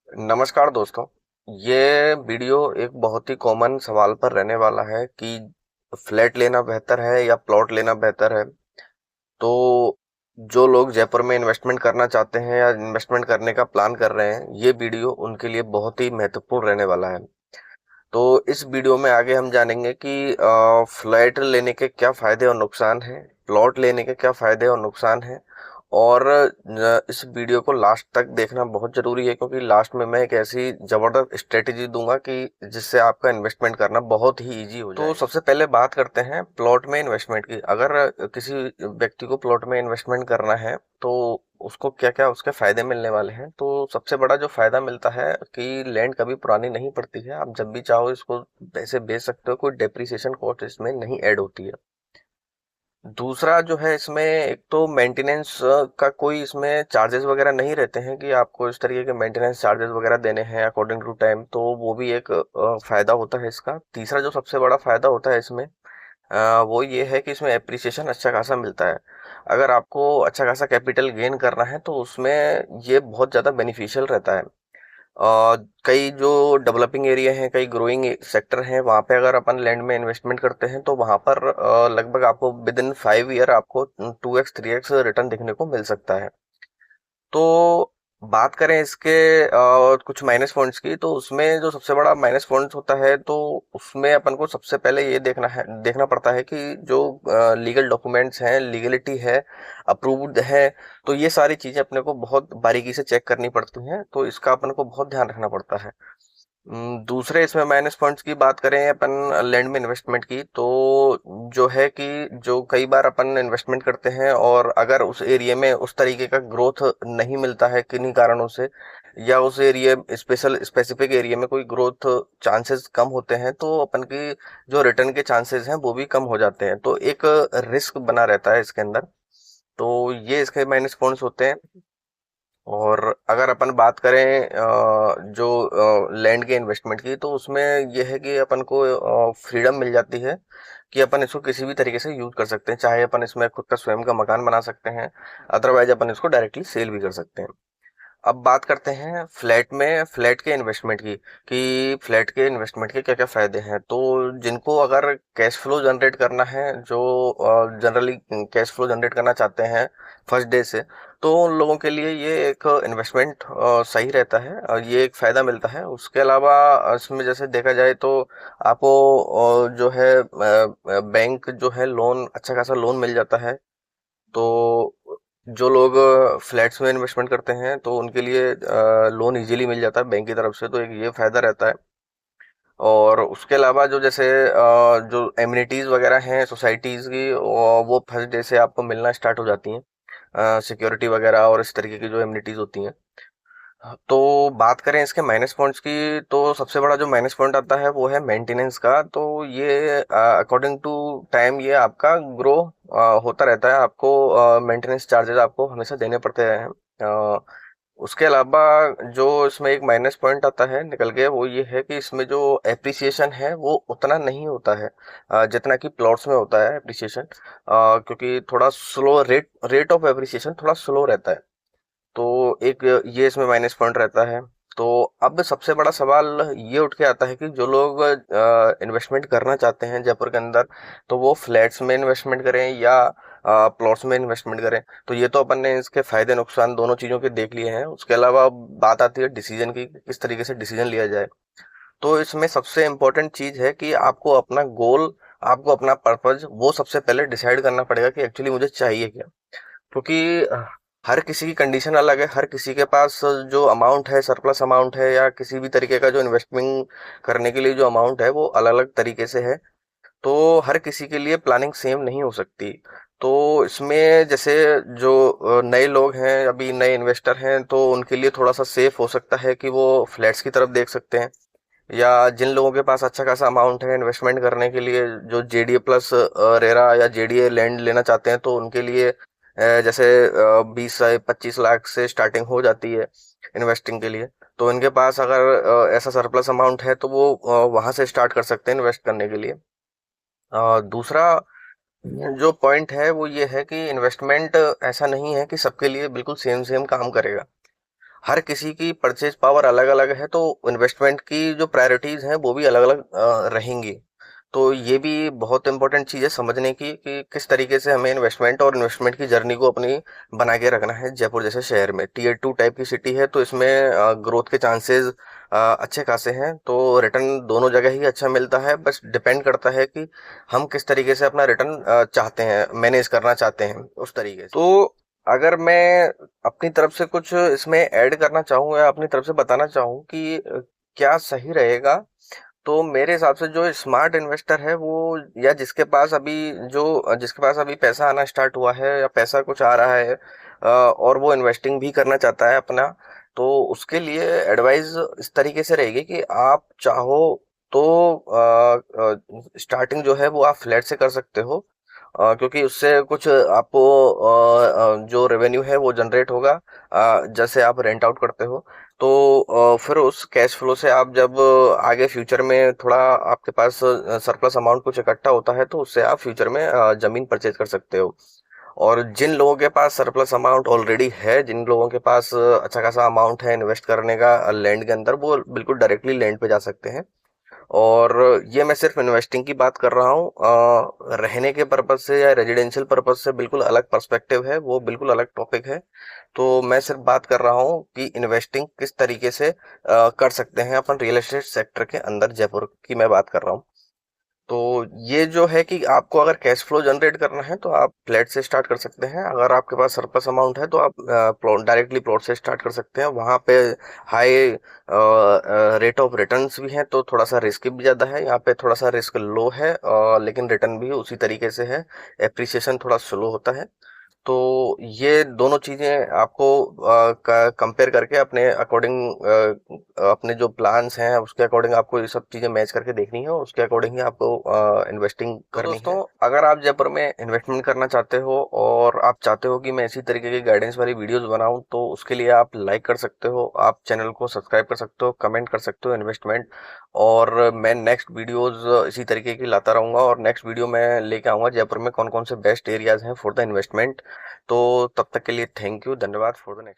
नमस्कार दोस्तों। ये वीडियो एक बहुत ही कॉमन सवाल पर रहने वाला है कि फ्लैट लेना बेहतर है या प्लॉट लेना बेहतर है। तो जो लोग जयपुर में इन्वेस्टमेंट करना चाहते हैं या इन्वेस्टमेंट करने का प्लान कर रहे हैं, ये वीडियो उनके लिए बहुत ही महत्वपूर्ण रहने वाला है। तो इस वीडियो में आगे हम जानेंगे कि फ्लैट लेने के क्या फायदे और नुकसान हैं, प्लॉट लेने के क्या फायदे और नुकसान हैं। और इस वीडियो को लास्ट तक देखना बहुत जरूरी है, क्योंकि लास्ट में मैं एक ऐसी जबरदस्त स्ट्रेटेजी दूंगा कि जिससे आपका इन्वेस्टमेंट करना बहुत ही इजी हो जाए। तो सबसे पहले बात करते हैं प्लॉट में इन्वेस्टमेंट की। अगर किसी व्यक्ति को प्लॉट में इन्वेस्टमेंट करना है तो उसको क्या क्या उसके फायदे मिलने वाले हैं। तो सबसे बड़ा जो फायदा मिलता है कि लैंड कभी पुरानी नहीं पड़ती है, आप जब भी चाहो इसको पैसे बेच सकते हो, कोई डेप्रिसिएशन कॉस्ट इसमें नहीं ऐड होती है। दूसरा जो है, इसमें एक तो मेंटेनेंस का कोई इसमें चार्जेस वगैरह नहीं रहते हैं कि आपको इस तरीके के मेंटेनेंस चार्जेस वगैरह देने हैं अकॉर्डिंग टू टाइम, तो वो भी एक फायदा होता है इसका। तीसरा जो सबसे बड़ा फायदा होता है इसमें, वो ये है कि इसमें एप्रिसिएशन अच्छा खासा मिलता है। अगर आपको अच्छा खासा कैपिटल गेन करना है तो उसमें ये बहुत ज़्यादा बेनिफिशियल रहता है। कई जो डेवलपिंग एरिया हैं, कई ग्रोइंग सेक्टर हैं, वहाँ पे अगर अपन लैंड में इन्वेस्टमेंट करते हैं तो वहाँ पर लगभग आपको विद इन 5 ईयर आपको 2x 3x रिटर्न देखने को मिल सकता है। तो बात करें इसके कुछ माइनस पॉइंट्स की, तो उसमें जो सबसे बड़ा माइनस पॉइंट होता है, तो उसमें अपन को सबसे पहले ये देखना पड़ता है कि जो लीगल डॉक्यूमेंट्स हैं, लीगलिटी है, अप्रूव्ड है, तो ये सारी चीजें अपने को बहुत बारीकी से चेक करनी पड़ती हैं, तो इसका अपन को बहुत ध्यान रखना पड़ता है। दूसरे इसमें माइनस पॉइंट्स की बात करें अपन लैंड में इन्वेस्टमेंट की, तो जो है कि जो कई बार अपन इन्वेस्टमेंट करते हैं और अगर उस एरिया में उस तरीके का ग्रोथ नहीं मिलता है किन्हीं कारणों से, या उस एरिया स्पेसिफिक एरिया में कोई ग्रोथ चांसेस कम होते हैं, तो अपन की जो रिटर्न के चांसेस हैं वो भी कम हो जाते हैं, तो एक रिस्क बना रहता है इसके अंदर। तो ये इसके माइनस पॉइंट्स होते हैं। और अगर अपन बात करें जो लैंड के इन्वेस्टमेंट की, तो उसमें यह है कि अपन को फ्रीडम मिल जाती है कि अपन इसको किसी भी तरीके से यूज कर सकते हैं। चाहे अपन इसमें खुद का स्वयं का मकान बना सकते हैं, अदरवाइज अपन इसको डायरेक्टली सेल भी कर सकते हैं। अब बात करते हैं फ्लैट के इन्वेस्टमेंट की, कि फ्लैट के इन्वेस्टमेंट के क्या क्या फायदे हैं। तो जिनको अगर कैश फ्लो जनरेट करना है, जो जनरली कैश फ्लो जनरेट करना चाहते हैं फर्स्ट डे से, तो उन लोगों के लिए ये एक इन्वेस्टमेंट सही रहता है और ये एक फायदा मिलता है। उसके अलावा इसमें जैसे देखा जाए तो आपको जो है बैंक जो है लोन, अच्छा खासा लोन मिल जाता है। तो जो लोग फ्लैट्स में इन्वेस्टमेंट करते हैं तो उनके लिए लोन इजीली मिल जाता है बैंक की तरफ से, तो एक ये फायदा रहता है। और उसके अलावा जो जैसे जो एमिनिटीज वगैरह हैं सोसाइटीज की, वो फर्स्ट डे से आपको मिलना स्टार्ट हो जाती हैं, सिक्योरिटी वगैरह और इस तरीके की जो एमिनिटीज होती हैं। हाँ, तो बात करें इसके माइनस पॉइंट्स की, तो सबसे बड़ा जो माइनस पॉइंट आता है वो है मेंटेनेंस का। तो ये अकॉर्डिंग टू टाइम ये आपका ग्रो होता रहता है, आपको मेंटेनेंस चार्जेस आपको हमेशा देने पड़ते हैं। अ, उसके अलावा जो इसमें एक माइनस पॉइंट आता है निकल के, वो ये है कि इसमें जो एप्रिसिएशन है वो उतना नहीं होता है जितना कि प्लॉट्स में होता है एप्रिसिएशन, क्योंकि थोड़ा स्लो रेट ऑफ एप्रिसिएशन थोड़ा स्लो रहता है। तो एक ये इसमें माइनस पॉइंट रहता है। तो अब सबसे बड़ा सवाल ये उठ के आता है कि जो लोग इन्वेस्टमेंट करना चाहते हैं जयपुर के अंदर, तो वो फ्लैट्स में इन्वेस्टमेंट करें या प्लॉट्स में इन्वेस्टमेंट करें। तो ये तो अपन ने इसके फायदे नुकसान दोनों चीजों के देख लिए हैं। उसके अलावा अब बात आती है डिसीजन की, कि किस तरीके से डिसीजन लिया जाए। तो इसमें सबसे इम्पोर्टेंट चीज है कि आपको अपना गोल, आपको अपना पर्पज, वो सबसे पहले डिसाइड करना पड़ेगा कि एक्चुअली मुझे चाहिए क्या। क्योंकि हर किसी की कंडीशन अलग है, हर किसी के पास जो अमाउंट है, सरप्लस अमाउंट है, या किसी भी तरीके का जो इन्वेस्टमेंट करने के लिए जो अमाउंट है वो अलग अलग तरीके से है। तो हर किसी के लिए प्लानिंग सेम नहीं हो सकती। तो इसमें जैसे जो नए लोग हैं, अभी नए इन्वेस्टर हैं, तो उनके लिए थोड़ा सा सेफ हो सकता है कि वो फ्लैट्स की तरफ देख सकते हैं। या जिन लोगों के पास अच्छा खासा अमाउंट है इन्वेस्टमेंट करने के लिए, जो जेडीए प्लस रेरा या जेडीए लैंड लेना चाहते हैं, तो उनके लिए जैसे 20 से 25 लाख से स्टार्टिंग हो जाती है इन्वेस्टिंग के लिए। तो इनके पास अगर ऐसा सरप्लस अमाउंट है तो वो वहां से स्टार्ट कर सकते हैं इन्वेस्ट करने के लिए। दूसरा जो पॉइंट है वो ये है कि इन्वेस्टमेंट ऐसा नहीं है कि सबके लिए बिल्कुल सेम सेम काम करेगा। हर किसी की परचेज पावर अलग अलग है, तो इन्वेस्टमेंट की जो प्रायोरिटीज हैं वो भी अलग अलग रहेंगी। तो ये भी बहुत इंपॉर्टेंट चीज़ है समझने की कि किस तरीके से हमें इन्वेस्टमेंट और इन्वेस्टमेंट की जर्नी को अपनी बना के रखना है। जयपुर जैसे शहर में टीयर 2 टाइप की सिटी है, तो इसमें ग्रोथ के चांसेस अच्छे खासे हैं, तो रिटर्न दोनों जगह ही अच्छा मिलता है। बस डिपेंड करता है कि हम किस तरीके से अपना रिटर्न चाहते हैं, मैनेज करना चाहते हैं उस तरीके से। तो अगर मैं अपनी तरफ से कुछ इसमें ऐड करना चाहूँ या अपनी तरफ से बताना चाहूँ कि क्या सही रहेगा, तो मेरे हिसाब से जो स्मार्ट इन्वेस्टर है वो, या जिसके पास अभी पैसा आना स्टार्ट हुआ है या पैसा कुछ आ रहा है और वो इन्वेस्टिंग भी करना चाहता है अपना, तो उसके लिए एडवाइस इस तरीके से रहेगी कि आप चाहो तो स्टार्टिंग जो है वो आप फ्लैट से कर सकते हो, क्योंकि उससे कुछ आपको जो रेवेन्यू है वो जनरेट होगा जैसे आप रेंट आउट करते हो। तो फिर उस कैश फ्लो से आप जब आगे फ्यूचर में थोड़ा आपके पास सरप्लस अमाउंट कुछ इकट्ठा होता है, तो उससे आप फ्यूचर में जमीन परचेज कर सकते हो। और जिन लोगों के पास सरप्लस अमाउंट ऑलरेडी है, जिन लोगों के पास अच्छा खासा अमाउंट है इन्वेस्ट करने का लैंड के अंदर, वो बिल्कुल डायरेक्टली लैंड पे जा सकते हैं। और ये मैं सिर्फ इन्वेस्टिंग की बात कर रहा हूँ, रहने के पर्पज से या रेजिडेंशियल पर्पज से बिल्कुल अलग पर्सपेक्टिव है, वो बिल्कुल अलग टॉपिक है। तो मैं सिर्फ बात कर रहा हूँ कि इन्वेस्टिंग किस तरीके से कर सकते हैं अपन रियल एस्टेट सेक्टर के अंदर, जयपुर की मैं बात कर रहा हूँ। तो ये जो है कि आपको अगर कैश फ्लो जनरेट करना है तो आप फ्लैट से स्टार्ट कर सकते हैं। अगर आपके पास सरप्लस अमाउंट है तो आप प्लॉट डायरेक्टली प्लॉट से स्टार्ट कर सकते हैं। वहाँ पे हाई रेट ऑफ रिटर्न्स भी हैं, तो थोड़ा सा रिस्क भी ज़्यादा है। यहाँ पे थोड़ा सा रिस्क लो है, लेकिन रिटर्न भी उसी तरीके से है। एप्रिसिएशन थोड़ा स्लो होता है। तो ये दोनों चीजें आपको कंपेयर करके अपने अकॉर्डिंग, अपने जो प्लान्स हैं उसके अकॉर्डिंग आपको ये सब चीजें मैच करके देखनी है, और उसके अकॉर्डिंग ही आपको इन्वेस्टिंग करनी है। दोस्तों, अगर आप जयपुर में इन्वेस्टमेंट करना चाहते हो और आप चाहते हो कि मैं इसी तरीके की गाइडेंस वाली वीडियोस बनाऊं, तो उसके लिए आप लाइक कर सकते हो, आप चैनल को सब्सक्राइब कर सकते हो, कमेंट कर सकते हो इन्वेस्टमेंट। और मैं नेक्स्ट वीडियोस इसी तरीके की लाता रहूंगा, और नेक्स्ट वीडियो में लेके आऊंगा जयपुर में कौन कौन से बेस्ट एरियाज हैं फॉर द इन्वेस्टमेंट। तो तब तक के लिए थैंक यू, धन्यवाद। For the next